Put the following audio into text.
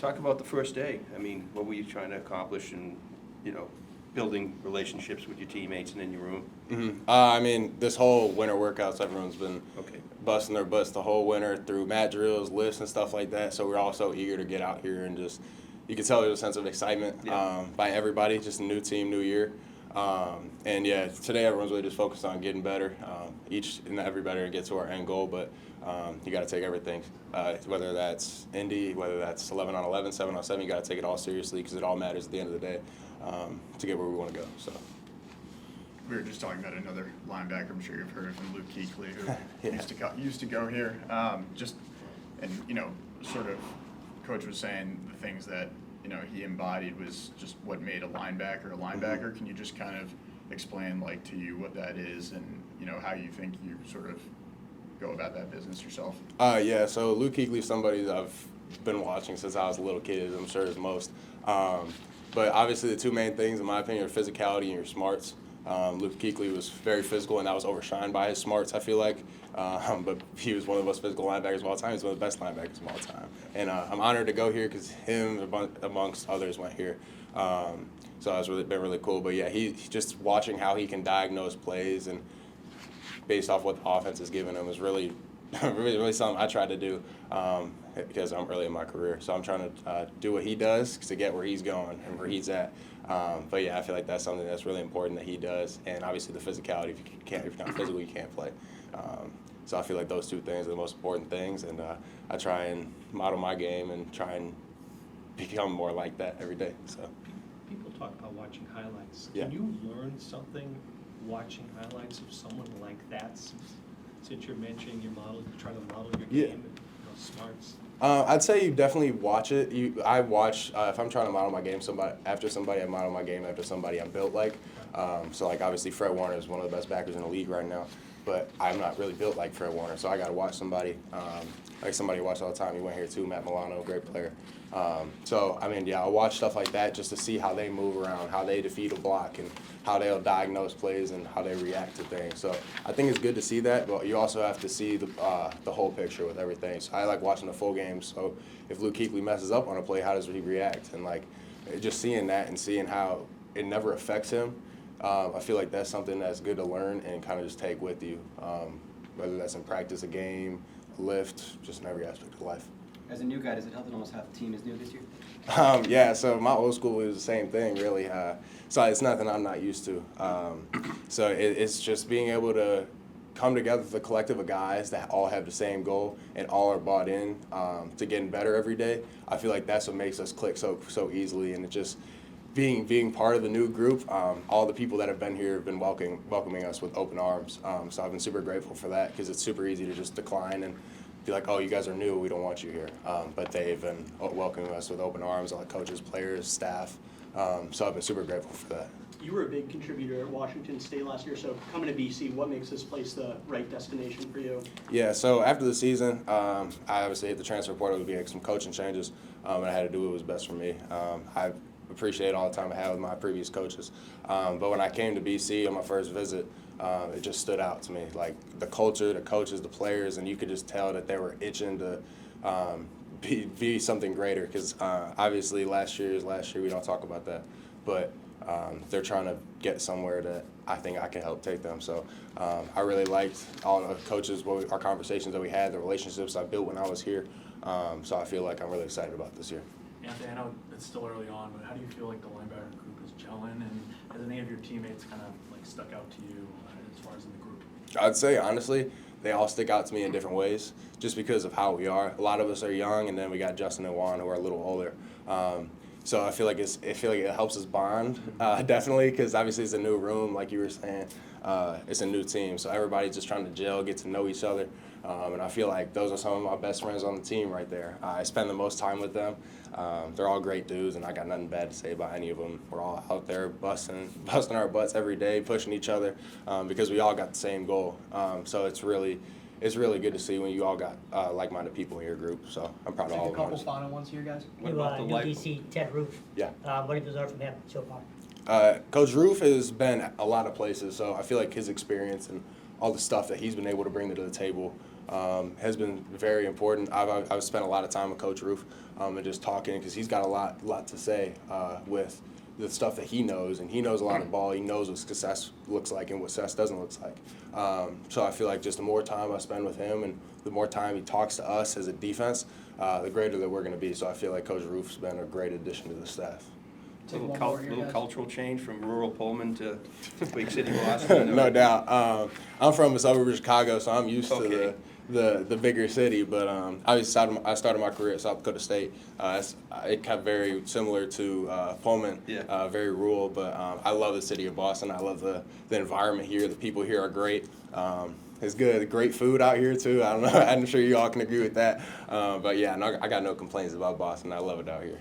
talk about the first day. I mean, what were you trying to accomplish in, building relationships with your teammates and in your room? I mean, this whole winter workouts, everyone's been Okay. busting their butts the whole winter through mat drills, lifts, and stuff like that. So we're all so eager to get out here and just, you can tell there's a sense of excitement by everybody, just a new team, new year. And yeah, today everyone's really just focused on getting better. Each and everybody to get to our end goal, but you got to take everything, whether that's Indy, whether that's 11-on-11, 7-on-7, you got to take it all seriously because it all matters at the end of the day to get where we want to go. So. We were just talking about another linebacker. I'm sure you've heard of him, Luke Kuechly, who used to go here. Sort of, Coach was saying the things that he embodied was just what made a linebacker a linebacker. Can you just kind of explain to you what that is and how you think you sort of go about that business yourself? Yeah. So Luke Kuechly is somebody that I've been watching since I was a little kid. I'm sure as most. But obviously the two main things, in my opinion, are physicality and your smarts. Luke Kuechly was very physical, and that was overshined by his smarts, I feel like. But he was one of the most physical linebackers of all time. He's one of the best linebackers of all time. And I'm honored to go here because him, amongst others, went here. So it's been really cool. But, yeah, he's just watching how he can diagnose plays and based off what the offense is giving him is really, really something I try to do because I'm early in my career. So I'm trying to do what he does to get where he's going and where he's at. But yeah, I feel like that's something that's really important that he does, and obviously the physicality. If you're not physical, you can't play. So I feel like those two things are the most important things, and I try and model my game and try and become more like that every day. So people talk about watching highlights. Yeah. Can you learn something watching highlights of someone like that? Since you're mentioning your model, you try to model your game and smarts. I'd say you definitely watch it. I watch if I'm trying to model my game after somebody, I model my game after somebody I'm built like. So obviously Fred Warner is one of the best backers in the league right now, but I'm not really built like Fred Warner, so I got to watch somebody like somebody I watch all the time. He went here too, Matt Milano, great player. So I mean, yeah, I watch stuff like that just to see how they move around, how they defeat a block, and how they'll diagnose plays and how they react to things. So I think it's good to see that, but you also have to see the whole picture with everything. So I like watching the full game. So if Luke Kuechly messes up on a play, how does he react? And just seeing that and seeing how it never affects him, I feel like that's something that's good to learn and kind of just take with you, whether that's in practice, a game, a lift, just in every aspect of life. As a new guy, does it help that almost half the team is new this year? Yeah, so my old school was the same thing, really. So it's nothing I'm not used to. So it's just being able to come together with a collective of guys that all have the same goal and all are bought in to getting better every day. I feel like that's what makes us click so easily, and it just being part of the new group. All the people that have been here have been welcoming us with open arms. So I've been super grateful for that because it's super easy to just decline and be like, oh, you guys are new, we don't want you here. But they've been welcoming us with open arms, all the coaches, players, staff. So I've been super grateful for that. You were a big contributor at Washington State last year, so coming to BC, what makes this place the right destination for you? Yeah, so after the season, I obviously hit the transfer portal to be some coaching changes, and I had to do what was best for me. I appreciate all the time I had with my previous coaches. But when I came to BC on my first visit, it just stood out to me. Like the culture, the coaches, the players, and you could just tell that they were itching to be something greater. Because obviously last year, we don't talk about that. But they're trying to get somewhere that I think I can help take them. So I really liked all the coaches, our conversations that we had, the relationships I built when I was here. So I feel like I'm really excited about this year. Anthony, I know it's still early on, but how do you feel like the linebacker group is gelling, and has any of your teammates kind of stuck out to you as far as in the group? I'd say honestly, they all stick out to me in different ways, just because of how we are. A lot of us are young, and then we got Justin and Juan who are a little older. So I feel like it helps us bond, definitely, because obviously it's a new room, like you were saying. It's a new team, so everybody's just trying to gel, get to know each other. And I feel like those are some of my best friends on the team right there. I spend the most time with them. They're all great dudes, and I got nothing bad to say about any of them. We're all out there busting our butts every day, pushing each other, because we all got the same goal. So it's really good to see when you all got like-minded people in your group. So I'm proud of all of them. A couple final ones here, guys. What about the new DC, Ted Roof. Yeah. What have you learned from him so far? Coach Roof has been a lot of places, so I feel like his experience and all the stuff that he's been able to bring to the table has been very important. I've spent a lot of time with Coach Roof and just talking because he's got a lot to say with the stuff that he knows, and he knows a lot of ball. He knows what success looks like and what success doesn't look like. So I feel like just the more time I spend with him and the more time he talks to us as a defense, the greater that we're going to be. So I feel like Coach Roof's been a great addition to the staff. Take Little, one more here, little guys. cultural change from rural Pullman to Quake City, Boston. No doubt. I'm from a suburb of Chicago, so I'm used Okay. to the bigger city. But I started my career at South Dakota State. It kept very similar to Pullman, Yeah. very rural. But I love the city of Boston. I love the environment here. The people here are great. It's good. Great food out here too. I don't know. I'm sure you all can agree with that. But yeah, no, I got no complaints about Boston. I love it out here.